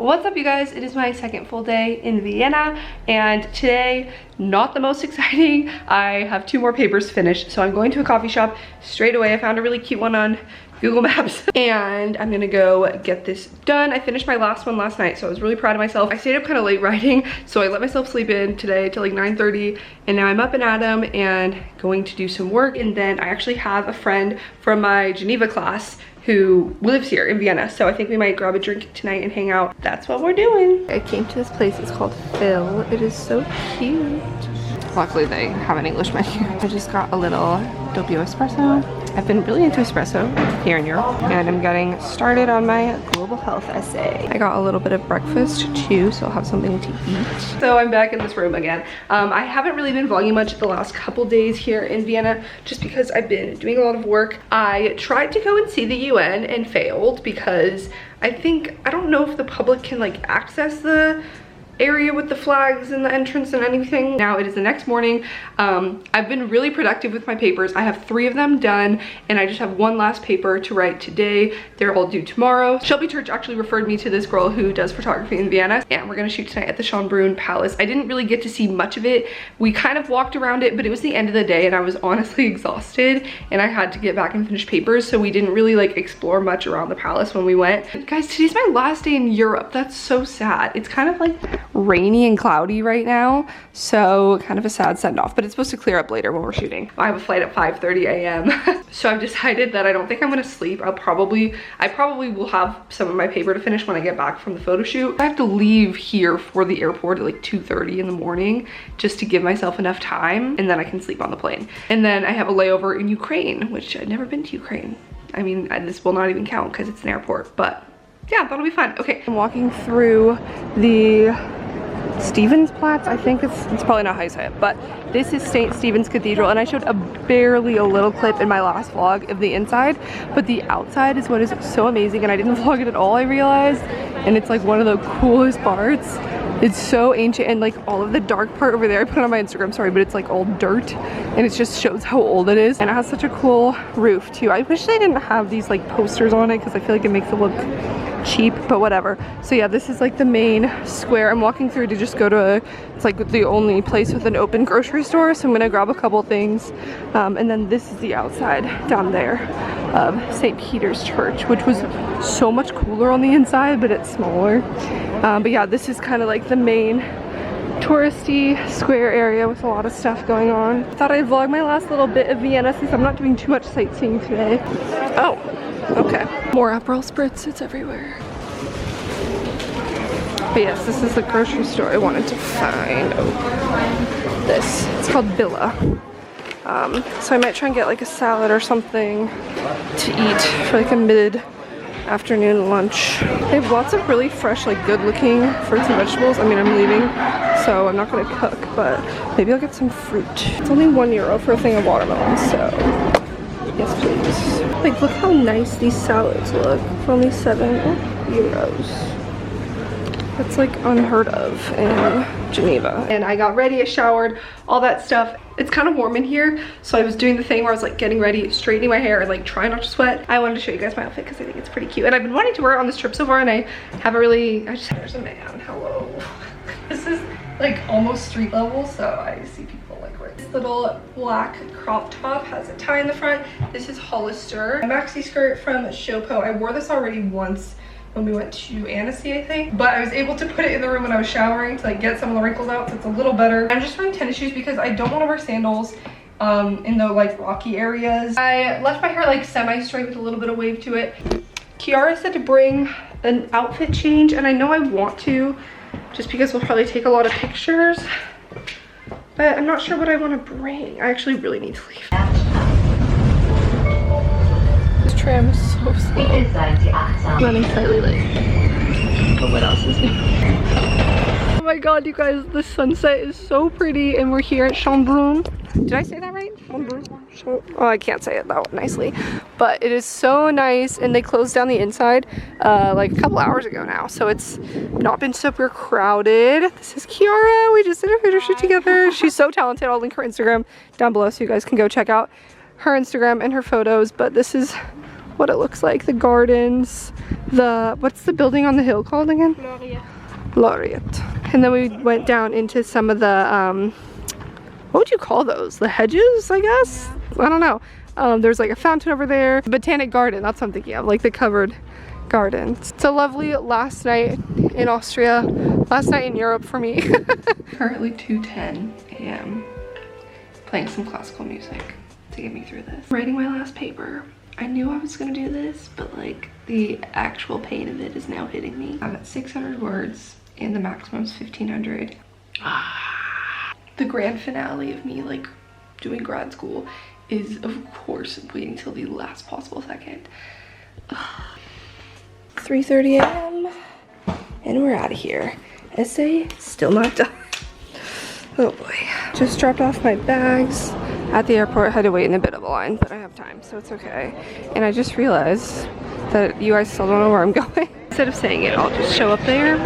What's up, you guys? It is my second full day in Vienna, and today, not the most exciting. I have 2 more papers finished, so I'm going to a coffee shop straight away. I found a really cute one on Google Maps, and I'm gonna go get this done. I finished my last one last night, so I was really proud of myself. I stayed up kind of late writing, so I let myself sleep in today till like 9:30, and now I'm up and at 'em and going to do some work. And then I actually have a friend from my Geneva class who lives here in Vienna, so I think we might grab a drink tonight and hang out. That's what we're doing. I came to this place, it's called Phil. It is so cute. Luckily they have an English menu. I just got a little doppio espresso. I've been really into espresso here in Europe, and I'm getting started on my global health essay. I got a little bit of breakfast too, so I'll have something to eat. So I'm back in this room again. I haven't really been vlogging much the last couple days here in Vienna, just because I've been doing a lot of work. I tried to go and see the UN and failed because I don't know if the public can like access the area with the flags and the entrance and anything. Now it is the next morning. I've been really productive with my papers. I have 3 of them done, and I just have 1 last paper to write today. They're all due tomorrow. Shelby Church actually referred me to this girl who does photography in Vienna, and we're gonna shoot tonight at the Schönbrunn Palace. I didn't really get to see much of it. We kind of walked around it, but it was the end of the day and I was honestly exhausted, and I had to get back and finish papers, so we didn't really like explore much around the palace when we went. Guys, today's my last day in Europe. That's so sad. It's kind of like rainy and cloudy right now, so kind of a sad send-off, but it's supposed to clear up later when we're shooting. I have a flight at 5:30 a.m. So I've decided that I don't think I'm gonna sleep. I probably will have some of my paper to finish when I get back from the photo shoot. I have to leave here for the airport at like 2:30 in the morning just to give myself enough time, and then I can sleep on the plane. And then I have a layover in Ukraine, which I've never been to Ukraine. I mean, this will not even count because it's an airport, but yeah, that'll be fun. Okay, I'm walking through the Stephensplatz. I think it's probably not how you say it, but this is St. Stephen's Cathedral, and I showed barely a little clip in my last vlog of the inside, but the outside is what is so amazing, and I didn't vlog it at all, I realized, and it's like one of the coolest parts. It's so ancient, and like all of the dark part over there, I put it on my Instagram, sorry, but it's like all dirt, and it just shows how old it is, and it has such a cool roof too. I wish they didn't have these like posters on it because I feel like it makes it look cheap, but whatever. So yeah, this is like the main square. I'm walking through to just go to it's like the only place with an open grocery store, so I'm gonna grab a couple things, and then this is the outside down there of St. Peter's Church, which was so much cooler on the inside, but it's smaller. But yeah, this is kind of like the main touristy square area with a lot of stuff going on. Thought I'd vlog my last little bit of Vienna since I'm not doing too much sightseeing today. Oh, okay. More Aperol Spritz, it's everywhere. But yes, this is the grocery store I wanted to find. Oh, this. It's called Billa. So I might try and get like a salad or something to eat for like a mid-afternoon lunch. They have lots of really fresh, like good-looking fruits and vegetables. I mean, I'm leaving, so I'm not gonna cook, but maybe I'll get some fruit. It's only €1 for a thing of watermelon, so yes, please. Like, look how nice these salads look for only €7. That's like unheard of in Geneva. And I got ready, I showered, all that stuff. It's kind of warm in here, so I was doing the thing where I was like getting ready, straightening my hair, and like trying not to sweat. I wanted to show you guys my outfit because I think it's pretty cute, and I've been wanting to wear it on this trip so far, and I haven't really. There's a man. Hello. This is like almost street level, so I see people like right. This little black crop top has a tie in the front. This is Hollister. A maxi skirt from Shopo. I wore this already once when we went to Annecy, I think, but I was able to put it in the room when I was showering to like get some of the wrinkles out, so it's a little better. I'm just wearing tennis shoes because I don't want to wear sandals in the like rocky areas. I left my hair like semi-straight with a little bit of wave to it. Kiara said to bring an outfit change, and I know I want to just because we'll probably take a lot of pictures, but I'm not sure what I want to bring. I actually really need to leave. Tram is so slow. Running slightly late. But what else is new? Oh my god, you guys, the sunset is so pretty, and we're here at Schönbrunn. Did I say that right? Schönbrunn? Oh, I can't say it that nicely. But it is so nice, and they closed down the inside like a couple hours ago now, so it's not been super crowded. This is Kiara. We just did a photo shoot together. She's so talented. I'll link her Instagram down below so you guys can go check out her Instagram and her photos, but this is what it looks like. The gardens, what's the building on the hill called again? Laureate. And then we went down into some of the, what would you call those? The hedges, I guess? I don't know. There's like a fountain over there. Botanic garden, that's what I'm thinking of, like the covered garden. It's a lovely last night in Austria, last night in Europe for me. Currently 2:10 a.m. playing some classical music to get me through this. Writing my last paper. I knew I was gonna do this, but like the actual pain of it is now hitting me. I'm at 600 words and the maximum is 1500. The grand finale of me like doing grad school is of course waiting till the last possible second. 3:30 a.m. and we're out of here. Essay still not done. Oh boy. Just dropped off my bags at the airport. Had to wait in a bit of a line, but I have time, so it's okay. And I just realized that you guys still don't know where I'm going. Instead of saying it, I'll just show up there.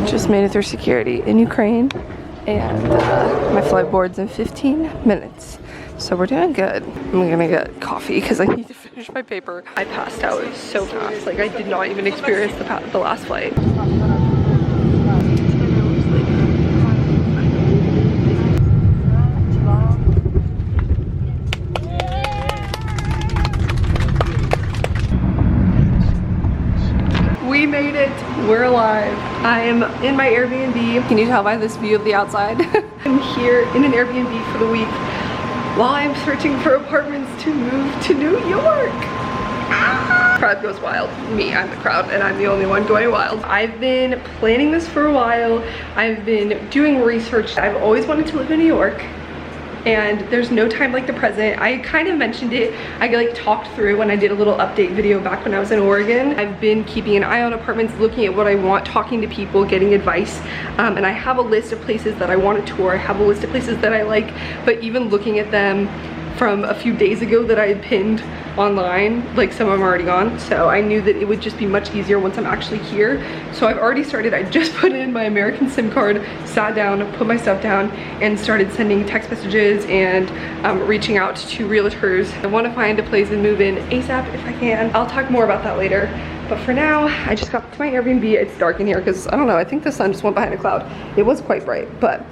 Just made it through security in Ukraine, and my flight board's in 15 minutes. So we're doing good. I'm gonna get coffee because I need to finish my paper. I passed out so fast. Like I did not even experience the last flight. We made it. We're alive. I am in my Airbnb. Can you tell by this view of the outside? I'm here in an Airbnb for the week while I'm searching for apartments to move to New York. Crowd goes wild. Me, I'm the crowd, and I'm the only one going wild. I've been planning this for a while. I've been doing research. I've always wanted to live in New York, and there's no time like the present. I kind of mentioned it. I like talked through when I did a little update video back when I was in Oregon. I've been keeping an eye on apartments, looking at what I want, talking to people, getting advice, and I have a list of places that I want to tour. I have a list of places that I like, but even looking at them from a few days ago that I had pinned online, like some of them are already gone, so I knew that it would just be much easier once I'm actually here. So I've already started. I just put in my American SIM card, sat down, put my stuff down, and started sending text messages and reaching out to realtors. I want to find a place and move in ASAP if I can. I'll talk more about that later, but for now I just got to my Airbnb. It's dark in here because I don't know, I think the sun just went behind a cloud. It was quite bright, but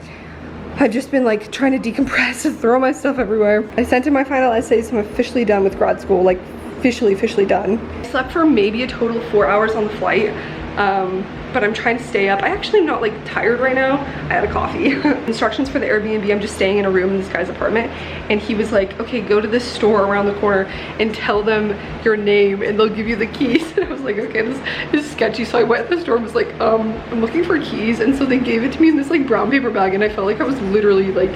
I've just been like trying to decompress and throw my stuff everywhere. I sent in my final essays, so I'm officially done with grad school, like officially done. I slept for maybe a total of 4 hours on the flight, but I'm trying to stay up. I actually am not like tired right now. I had a coffee. Instructions for the Airbnb, I'm just staying in a room in this guy's apartment, and he was like, okay, go to this store around the corner and tell them your name and they'll give you the keys. And I was like, okay, this is sketchy. So I went to the store and was like, I'm looking for keys, and so they gave it to me in this like brown paper bag, and I felt like I was literally like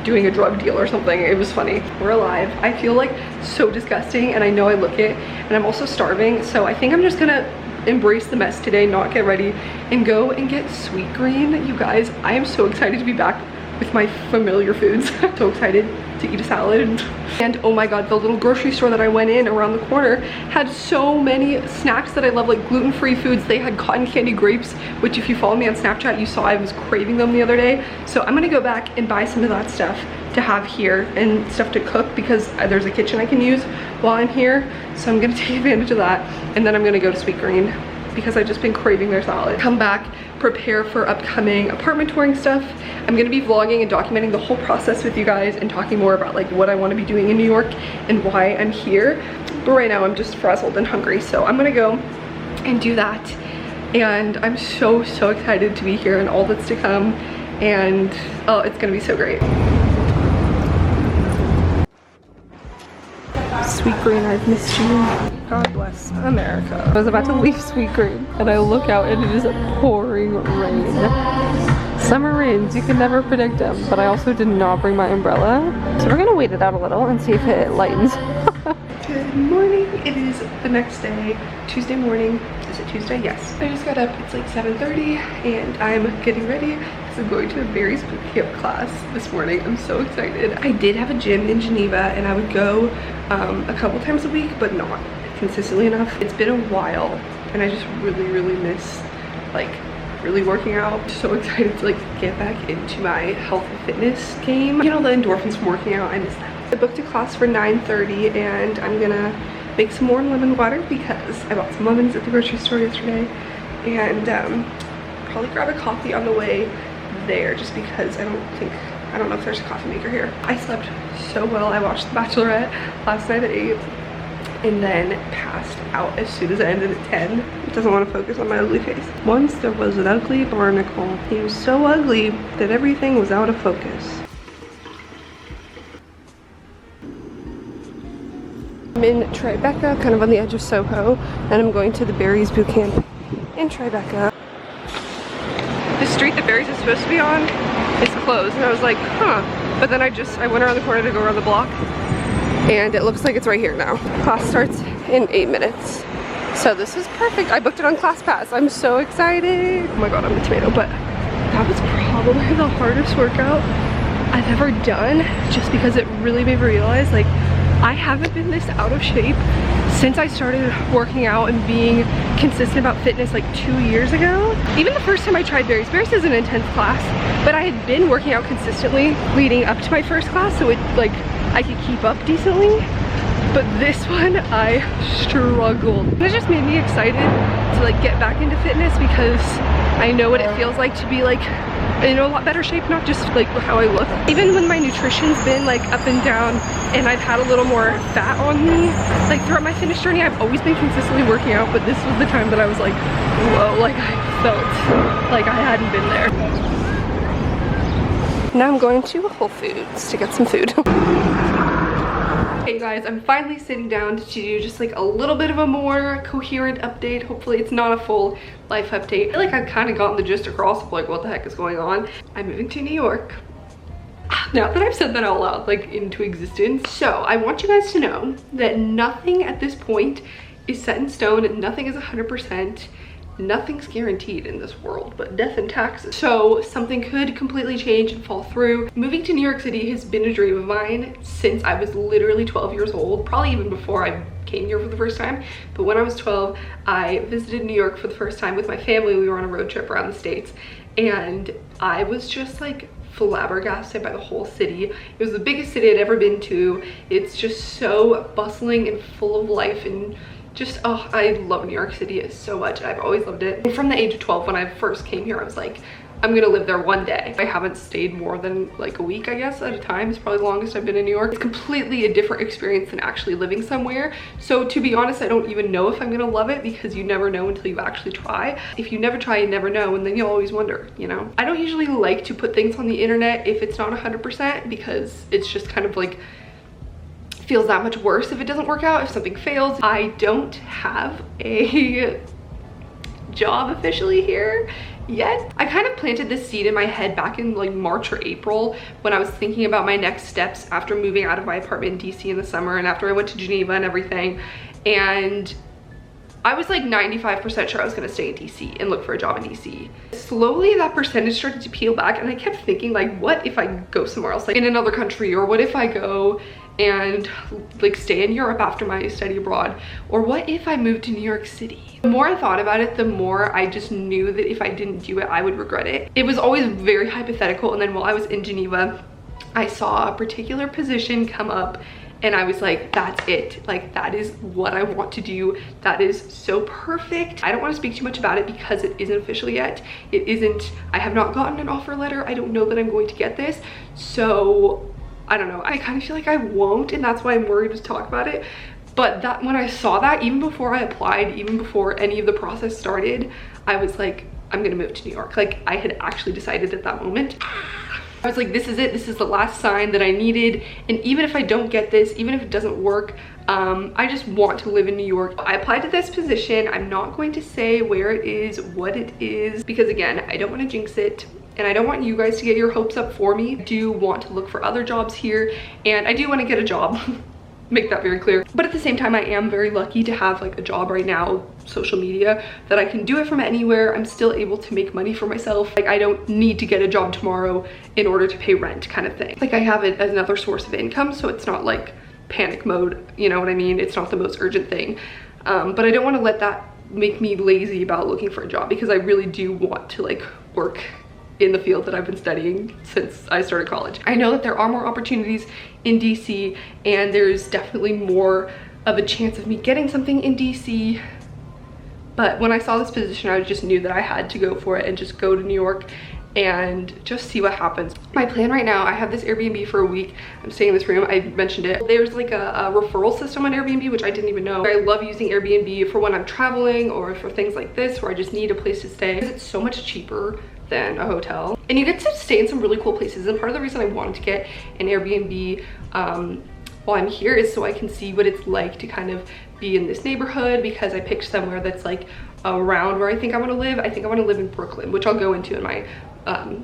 doing a drug deal or something. It was funny. We're alive. I feel like so disgusting, and I know I look it, and I'm also starving, so I think I'm just gonna embrace the mess today, not get ready, and go and get sweet green. You guys, I am so excited to be back with my familiar foods. So excited to eat a salad. And oh my god, the little grocery store that I went in around the corner had so many snacks that I love, like gluten-free foods. They had cotton candy grapes, which if you follow me on Snapchat, you saw I was craving them the other day. So I'm gonna go back and buy some of that stuff to have here and stuff to cook, because there's a kitchen I can use while I'm here. So I'm gonna take advantage of that, and then I'm gonna go to Sweet Green because I've just been craving their salad. Come back, prepare for upcoming apartment touring stuff. I'm gonna be vlogging and documenting the whole process with you guys and talking more about like what I want to be doing in New York and why I'm here. But right now I'm just frazzled and hungry, so I'm gonna go and do that. And I'm so excited to be here and all that's to come, and oh, it's gonna be so great. Sweet Green, I've missed you. God bless America. I was about to leave Sweet Green and I look out and it is pouring rain. Summer rains, you can never predict them, but I also did not bring my umbrella. So we're gonna wait it out a little and see if it lightens. Good morning. It is the next day, Tuesday morning. Is it Tuesday? Yes. I just got up. It's like 7:30 and I'm getting ready because I'm going to a berries boot camp class this morning. I'm so excited. I did have a gym in Geneva and I would go a couple times a week, but not consistently enough. It's been a while and I just really miss like really working out. So excited to like get back into my health and fitness game. You know, the endorphins from working out, I miss that. I booked a class for 9:30 and I'm gonna make some more lemon water because I bought some lemons at the grocery store yesterday, and probably grab a coffee on the way there just because I don't know if there's a coffee maker here. I slept so well. I watched The Bachelorette last night at 8 and then passed out as soon as I ended at 10. It doesn't want to focus on my ugly face. Once there was an ugly barnacle. He was so ugly that everything was out of focus. I'm in Tribeca, kind of on the edge of Soho, and I'm going to the Berries boot camp in Tribeca. The street that Berries is supposed to be on is closed, and I was like, huh. But then I went around the corner to go around the block, and it looks like it's right here now. Class starts in 8 minutes. So this is perfect. I booked it on ClassPass. I'm so excited. Oh my god, I'm a tomato, but that was probably the hardest workout I've ever done, just because it really made me realize, like, I haven't been this out of shape since I started working out and being consistent about fitness like 2 years ago. Even the first time I tried Berries is an intense class, but I had been working out consistently leading up to my first class, so I could keep up decently. But this one, I struggled. It just made me excited to like get back into fitness because I know what it feels like to be like in a lot better shape, not just like how I look. Even when my nutrition's been like up and down and I've had a little more fat on me, like throughout my fitness journey, I've always been consistently working out, but this was the time that I was like, whoa, like I felt like I hadn't been there. Now I'm going to Whole Foods to get some food. Hey guys, I'm finally sitting down to do just like a little bit of a more coherent update. Hopefully it's not a full life update. I feel like I've kind of gotten the gist across of like what the heck is going on. I'm moving to New York. Now that I've said that out loud, like into existence. So I want you guys to know that nothing at this point is set in stone and nothing is 100%. Nothing's guaranteed in this world but death and taxes, so something could completely change and fall through. Moving to New York City has been a dream of mine since I was literally 12 years old, probably even before I came here for the first time. But when I was 12, I visited New York for the first time with my family. We were on a road trip around the States, and I was just like flabbergasted by the whole city. It was the biggest city I'd ever been to. It's just so bustling and full of life, and just, oh, I love New York City so much. I've always loved it. And from the age of 12, when I first came here, I was like, I'm gonna live there one day. I haven't stayed more than like a week, I guess, at a time. It's probably the longest I've been in New York. It's completely a different experience than actually living somewhere. So to be honest, I don't even know if I'm gonna love it, because you never know until you actually try. If you never try, you never know, and then you'll always wonder, you know? I don't usually like to put things on the internet if it's not 100%, because it's just kind of like, feels that much worse if it doesn't work out, if something fails. I don't have a job officially here yet. I kind of planted this seed in my head back in like March or April when I was thinking about my next steps after moving out of my apartment in DC in the summer and after I went to Geneva and everything. And I was like 95% sure I was gonna stay in DC and look for a job in DC. Slowly that percentage started to peel back, and I kept thinking like, what if I go somewhere else, like in another country, or what if I go and like stay in Europe after my study abroad, or what if I moved to New York City? The more I thought about it, the more I just knew that if I didn't do it, I would regret it. It was always very hypothetical, and then while I was in Geneva, I saw a particular position come up, and I was like, that's it. Like, that is what I want to do. That is so perfect. I don't want to speak too much about it because it isn't official yet. It isn't, I have not gotten an offer letter. I don't know that I'm going to get this. So I don't know. I kind of feel like I won't, and that's why I'm worried to talk about it. But that when I saw that, even before I applied, even before any of the process started, I was like, I'm gonna move to New York. Like, I had actually decided at that moment. I was like, this is it. This is the last sign that I needed. And even if I don't get this, even if it doesn't work, I just want to live in New York. I applied to this position. I'm not going to say where it is, what it is, because again, I don't want to jinx it. And I don't want you guys to get your hopes up for me. I do want to look for other jobs here, and I do want to get a job. Make that very clear. But at the same time, I am very lucky to have like a job right now, social media, that I can do it from anywhere. I'm still able to make money for myself. Like, I don't need to get a job tomorrow in order to pay rent, kind of thing. Like, I have it as another source of income, so it's not like panic mode, you know what I mean? It's not the most urgent thing. But I don't want to let that make me lazy about looking for a job, because I really do want to like work in the field that I've been studying since I started college. I know that there are more opportunities in DC, and there's definitely more of a chance of me getting something in DC. But when I saw this position, I just knew that I had to go for it and just go to New York and just see what happens. My plan right now, I have this Airbnb for a week. I'm staying in this room, I mentioned it. There's like a referral system on Airbnb, which I didn't even know. I love using Airbnb for when I'm traveling or for things like this where I just need a place to stay, because it's so much cheaper than a hotel. And you get to stay in some really cool places. And part of the reason I wanted to get an Airbnb while I'm here is so I can see what it's like to kind of be in this neighborhood, because I picked somewhere that's like around where I think I want to live. I think I want to live in Brooklyn, which I'll go into in my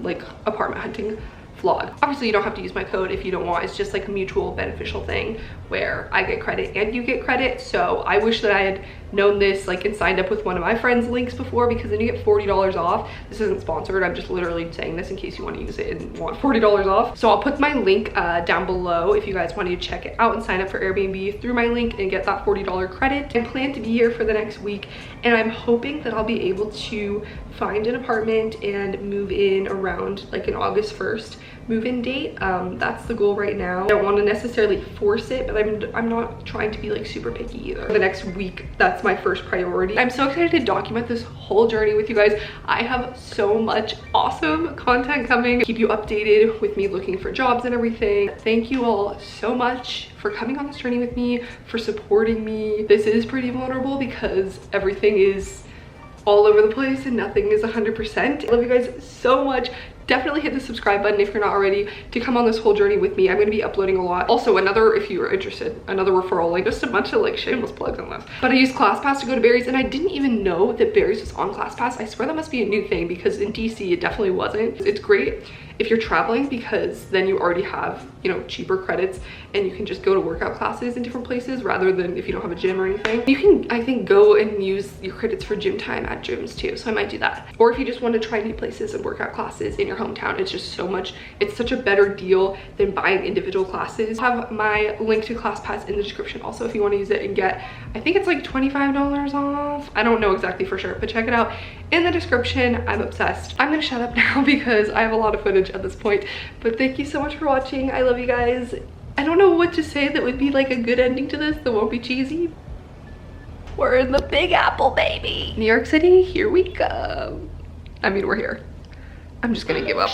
like apartment hunting vlog. Obviously you don't have to use my code if you don't want. It's just like a mutual beneficial thing where I get credit and you get credit. So I wish that I had known this like and signed up with one of my friends' links before, because then you get $40 off. This isn't sponsored, I'm just literally saying this in case you want to use it and want $40 off. So I'll put my link down below if you guys want to check it out and sign up for Airbnb through my link and get that $40 credit. I plan to be here for the next week, and I'm hoping that I'll be able to find an apartment and move in around like an August 1st move-in date. That's the goal right now. I don't want to necessarily force it, but I'm not trying to be like super picky either. For the next week, that's my first priority. I'm so excited to document this whole journey with you guys. I have so much awesome content coming. Keep you updated with me looking for jobs and everything. Thank you all so much for coming on this journey with me, for supporting me. This is pretty vulnerable because everything is all over the place and nothing is 100%. I love you guys so much. Definitely hit the subscribe button if you're not already to come on this whole journey with me. I'm going to be uploading a lot. Also, another, if you are interested, another referral link, just a bunch of like shameless plugs on this. But I used ClassPass to go to Barry's, and I didn't even know that Barry's was on ClassPass. I swear that must be a new thing, because in DC it definitely wasn't. It's great if you're traveling, because then you already have, you know, cheaper credits and you can just go to workout classes in different places rather than if you don't have a gym or anything. You can, I think, go and use your credits for gym time at gyms too, so I might do that. Or if you just want to try new places and workout classes in your hometown, it's just so much, it's such a better deal than buying individual classes. I have my link to ClassPass in the description also if you want to use it and get, I think it's like $25 off. I don't know exactly for sure, but check it out in the description. I'm obsessed. I'm gonna shut up now because I have a lot of footage at this point, but thank you so much for watching. I love you guys. I don't know what to say that would be like a good ending to this that won't be cheesy. We're in the Big Apple, baby. New York City, here we go. I mean, we're here. I'm just gonna give up.